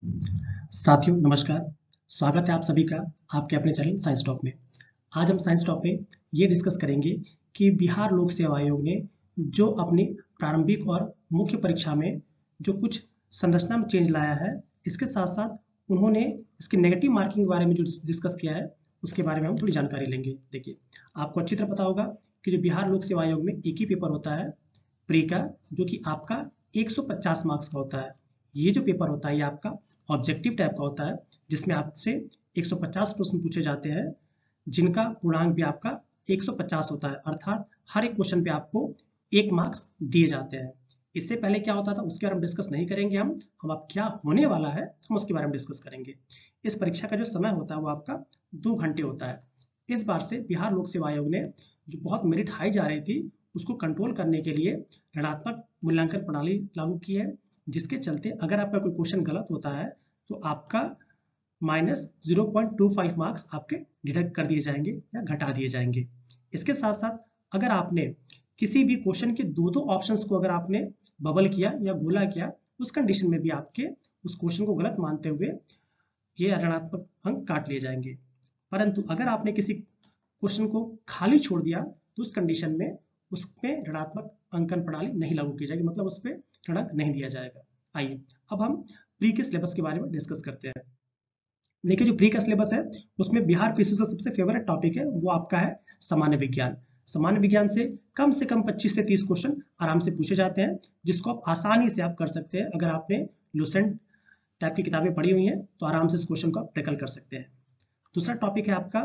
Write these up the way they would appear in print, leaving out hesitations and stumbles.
साथियों नमस्कार। स्वागत है आप सभी का आपके अपने चैनल साइंस टॉप में। आज हम साइंस टॉप में ये डिस्कस करेंगे कि बिहार लोक सेवा आयोग ने जो अपनी प्रारंभिक और मुख्य परीक्षा में जो कुछ संरचना में चेंज लाया है, इसके साथ साथ उन्होंने इसकी नेगेटिव मार्किंग के बारे में जो डिस्कस किया है उसके बारे में हम थोड़ी जानकारी लेंगे। देखिए, आपको अच्छी तरह पता होगा कि जो बिहार लोक सेवा आयोग में एक ही पेपर होता है प्री का, जो कि आपका 150 मार्क्स का होता है। ये जो पेपर होता है ये आपका ऑब्जेक्टिव टाइप का होता है, जिसमें आपसे 150 प्रश्न पूछे जाते हैं, जिनका पूर्णांक भी आपका 150 होता है। अर्थात हर एक क्वेश्चन पे आपको 1 मार्क्स दिए जाते हैं। इससे पहले क्या होता था उसके बारे में डिस्कस नहीं करेंगे हम अब क्या होने वाला है हम उसके बारे में डिस्कस करेंगे। इस परीक्षा का जो समय होता है वो आपका 2 घंटे होता है। इस बार से बिहार लोक सेवा आयोग ने जो बहुत मेरिट हाई जा रही थी उसको कंट्रोल करने के लिए ऋणात्मक मूल्यांकन प्रणाली लागू की है, जिसके चलते अगर आपका कोई क्वेश्चन गलत होता है तो आपका -0.25 मार्क्स आपके डिडक्ट कर दिए जाएंगे या घटा दिए जाएंगे। इसके साथ साथ अगर आपने किसी भी क्वेश्चन के दो ऑप्शंस को अगर आपने बबल किया या गोला किया, उस कंडीशन में भी आपके उस क्वेश्चन को गलत मानते हुए ये ऋणात्मक अंक काट लिए जाएंगे। परंतु अगर आपने किसी क्वेश्चन को खाली छोड़ दिया तो उस कंडीशन में उसमें ऋणात्मक अंकन प्रणाली नहीं लागू की जाएगी, मतलब उस पर ऋणांक नहीं दिया जाएगा। आइए अब हम प्री के सिलेबस के बारे में डिस्कस करते हैं। देखिए, जो प्री का सिलेबस है उसमें बिहार पीसी का सबसे फेवरेट टॉपिक है वो आपका है सामान्य विज्ञान। सामान्य विज्ञान से कम 25 से 30 क्वेश्चन आराम से पूछे जाते हैं, जिसको आप आसानी से आप कर सकते हैं। अगर आपने लुसेंट टाइप की किताबें पढ़ी हुई हैं तो आराम से इस क्वेश्चन को आप टैकल कर सकते हैं। दूसरा टॉपिक है आपका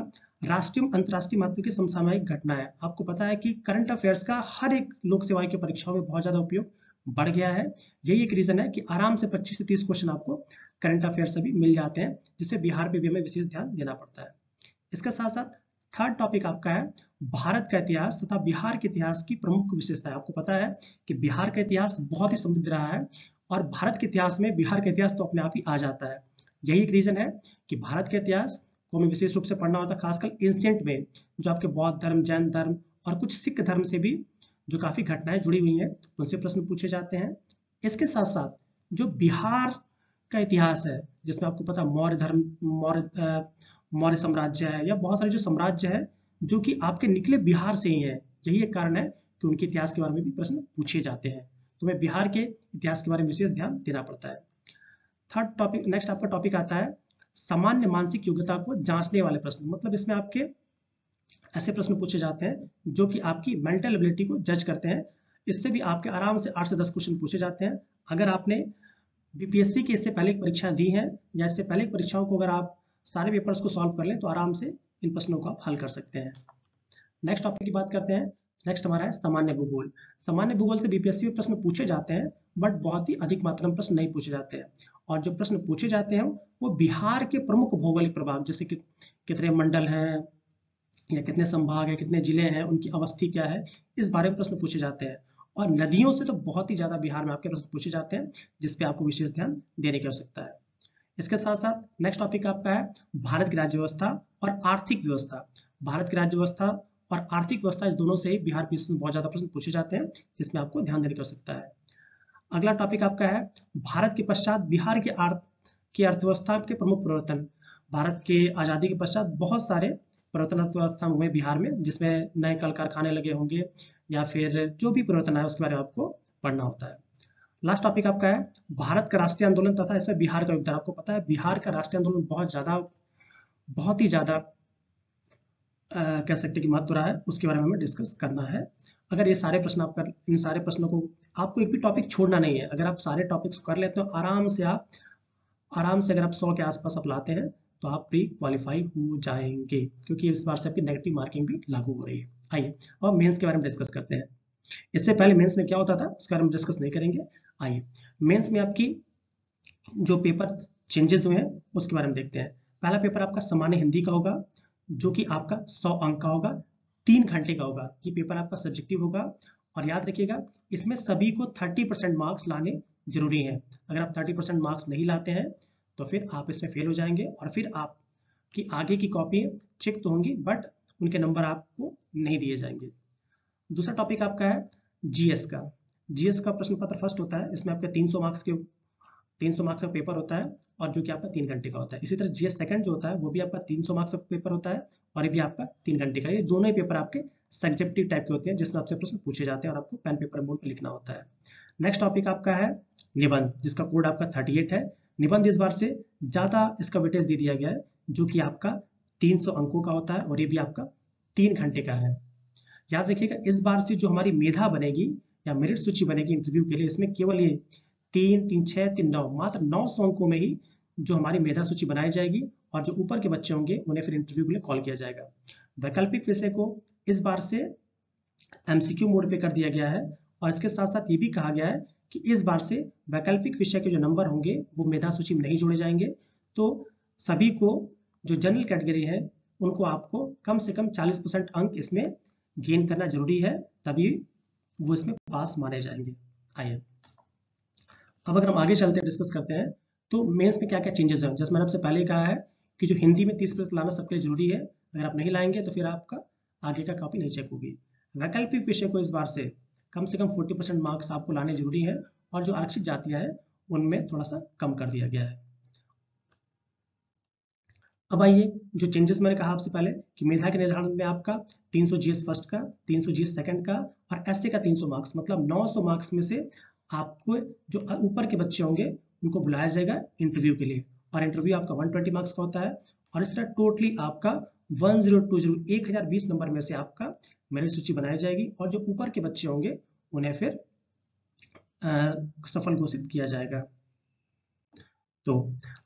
राष्ट्रीय अंतर्राष्ट्रीय महत्व की समसामयिक घटनाएं। आपको पता है कि करंट अफेयर्स का हर एक लोक सेवा की परीक्षाओं में बहुत ज्यादा उपयोग बढ़ गया है। यही एक रीजन है कि आराम से 25 से 30 क्वेश्चन आपको करंट अफेयर्स से भी मिल जाते हैं, जिससे बिहार पे भी हमें विशेष ध्यान देना पड़ता है। इसके साथ साथ थर्ड टॉपिक आपका है भारत का इतिहास तथा बिहार के इतिहास की प्रमुख विशेषताएं। आपको पता है कि बिहार का इतिहास बहुत ही समृद्ध रहा है और भारत के इतिहास में बिहार का इतिहास तो अपने आप ही आ जाता है। यही एक रीजन है कि भारत के इतिहास को हमें विशेष रूप से पढ़ना होता है, खासकर एंशिएंट में जो आपके बौद्ध धर्म, जैन धर्म और कुछ सिख धर्म से भी जो काफी घटनाएं जुड़ी हुई हैं उनसे प्रश्न पूछे जाते हैं। इसके साथ साथ जो बिहार का इतिहास है, जिसमें आपको पता मौर्य धर्म, मौर्य साम्राज्य है या बहुत सारे जो साम्राज्य है जो कि आपके निकले बिहार से ही है, यही एक कारण है कि उनके इतिहास के बारे में भी प्रश्न पूछे जाते हैं। तो हमें बिहार के इतिहास के बारे में विशेष ध्यान देना पड़ता है। थर्ड टॉपिक, नेक्स्ट आपका टॉपिक आता है सामान्य मानसिक योग्यता को जांचने वाले प्रश्न। मतलब इसमें आपके ऐसे प्रश्न पूछे जाते हैं जो कि आपकी मेंटल एबिलिटी को जज करते हैं। इससे भी आपके आराम से 8 से 10 क्वेश्चन पूछे जाते हैं। अगर आपने बीपीएससी की इससे पहले परीक्षा दी है या इससे पहले परीक्षाओं को अगर आप सारे पेपर्स को सॉल्व कर लें तो आराम से इन प्रश्नों को आप हल कर सकते हैं। नेक्स्ट टॉपिक की बात करते हैं। नेक्स्ट हमारा है सामान्य भूगोल। सामान्य भूगोल से बीपीएससी में प्रश्न पूछे जाते हैं, बट बहुत ही अधिक मात्रा में प्रश्न नहीं पूछे जाते हैं। और जो प्रश्न पूछे जाते हैं वो बिहार के प्रमुख भौगोलिक प्रभाव, जैसे कि कितने मंडल हैं या कितने संभाग है, कितने जिले हैं, उनकी अवस्थी क्या है, इस बारे में प्रश्न पूछे जाते हैं। और नदियों से तो बहुत ही ज्यादा बिहार में आपके प्रश्न पूछे जाते हैं, जिसपे आपको विशेष ध्यान देने की आवश्यकता है। इसके साथ साथ नेक्स्ट टॉपिक आपका है भारत की राज्य व्यवस्था और आर्थिक व्यवस्था। भारत की राज्य व्यवस्था और आर्थिक व्यवस्था, इस दोनों से ही बिहार पीसी में बहुत ज्यादा प्रश्न पूछे जाते हैं, जिसमें आपको ध्यान देने की आवश्यकता है। अगला टॉपिक आपका है भारत के पश्चात बिहार की अर्थव्यवस्था के प्रमुख परिवर्तन। भारत के आजादी के पश्चात बहुत सारे परिवर्तन अर्थव्यवस्था हुए बिहार में, जिसमें नए कल कारखाने लगे होंगे या फिर जो भी परिवर्तन है उसके बारे में आपको पढ़ना होता है। लास्ट टॉपिक आपका है भारत का राष्ट्रीय आंदोलन तथा इसमें बिहार का योगदान। आपको पता है बिहार का राष्ट्रीय आंदोलन बहुत ही ज्यादा कह सकते हैं कि महत्व रहा है, उसके बारे में हमें डिस्कस करना है। अगर ये सारे प्रश्न आपका, इन सारे प्रश्नों को आपको एक भी टॉपिक छोड़ना नहीं है। अगर आप सारे टॉपिक्स कर लेते हो आराम से अगर आप 100 के आसपास आप लाते हैं तो आप प्री क्वालिफाई हो जाएंगे, क्योंकि इस बार से आपकी नेगेटिव मार्किंग भी लागू हो रही है। आइए अब मेंस के बारे में डिस्कस करते हैं। इससे पहले मेंस में क्या होता था उसके बारे में डिस्कस नहीं करेंगे। आइए मेंस में आपकी जो पेपर चेंजेस हुए हैं उसके बारे में देखते हैं। पहला पेपर आपका सामान्य हिंदी का होगा, जो कि आपका 100 अंक का होगा, 3 घंटे का होगा। ये पेपर आपका सब्जेक्टिव होगा और याद रखिएगा इसमें सभी को 30% मार्क्स लाने जरूरी है। अगर आप 30% मार्क्स नहीं लाते हैं तो फिर आप इसमें फेल हो जाएंगे और फिर आपकी आगे की कॉपी चेक तो होंगी बट उनके नंबर आपको नहीं दिए जाएंगे। दूसरा टॉपिक आपका है जीएस का। जीएस का प्रश्न पत्र फर्स्ट होता है, इसमें आपके 300 मार्क्स के 300 मार्क्स का पेपर होता है और जो कि आपका 3 घंटे का होता है। इसी तरह जीएस सेकंड जो होता है वो भी आपका 300 मार्क्स का पेपर होता है और ये भी आपका 3 घंटे का। ये दोनों ही पेपर आपके सब्जेक्टिव टाइप के होते हैं जिसमें आपसे प्रश्न पूछे जाते हैं और आपको पेन पेपर मोड में लिखना होता है। नेक्स्ट टॉपिक आपका है निबंध, जिसका कोड आपका 38 है। निबंध इस बार से ज़्यादा इसका वेटेज दे दिया गया है, जो कि आपका 300 अंकों का होता है और ये भी आपका 3 घंटे का है। याद रखिएगा, इस बार से जो हमारी मेधा बनेगी या मेरिट सूची बनेगी इंटरव्यू के लिए, इसमें केवल ये 3, 3, 6, 3, 9 मात्र 900 अंकों में ही जो हमारी मेधा सूची बनाई जाएगी और जो ऊपर के बच्चे होंगे उन्हें फिर इंटरव्यू के लिए कॉल किया जाएगा। वैकल्पिक विषय को इस बार से एमसीक्यू मोड पे कर दिया गया है और इसके साथ साथ ये भी कहा गया है कि इस बार से वैकल्पिक विषय के जो नंबर होंगे वो मेधा सूची में नहीं जोड़े जाएंगे। तो सभी को जो जनरल कैटेगरी है उनको आपको कम से कम 40% अंक इसमें गेन करना जरूरी है, तभी वो इसमें पास माने जाएंगे। आइए अब अगर हम आगे चलते हैं डिस्कस करते हैं तो मेंस में क्या क्या चेंजेस हैं। जैसे मैंने आपसे पहले कहा है कि जो हिंदी में 30% लाना सबके लिए जरूरी है, अगर आप नहीं लाएंगे तो फिर आपका आगे का कॉपी नहीं चेक होगी। वैकल्पिक विषय को इस बार से कम 40% मार्क्स आपको लाने जरूरी है और जो आरक्षित जातियां हैं उनमें थोड़ा सा कम कर दिया गया है। अब आइए जो चेंजेस मैंने कहा आपसे पहले कि मेधा के निर्धारण में आपका 300 जीएस फर्स्ट का, 300 जीएस सेकंड का और एसए का 300 मार्क्स, मतलब 900 मार्क्स में से आपको जो ऊपर के बच्चे होंगे उनको बुलाया जाएगा इंटरव्यू के लिए और इंटरव्यू आपका 120 मार्क्स का होता है और इस तरह टोटली आपका 1020 नंबर में से आपका मेरिट सूची बनाई जाएगी और जो ऊपर के बच्चे होंगे उन्हें फिर सफल घोषित किया जाएगा। तो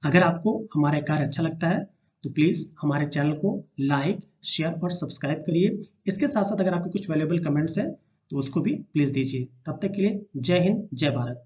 अगर आपको हमारा कार्य अच्छा लगता है तो प्लीज हमारे चैनल को लाइक, शेयर और सब्सक्राइब करिए। इसके साथ साथ अगर आपके कुछ वैल्यूएबल कमेंट्स हैं तो उसको भी प्लीज दीजिए। तब तक के लिए जय हिंद, जय भारत।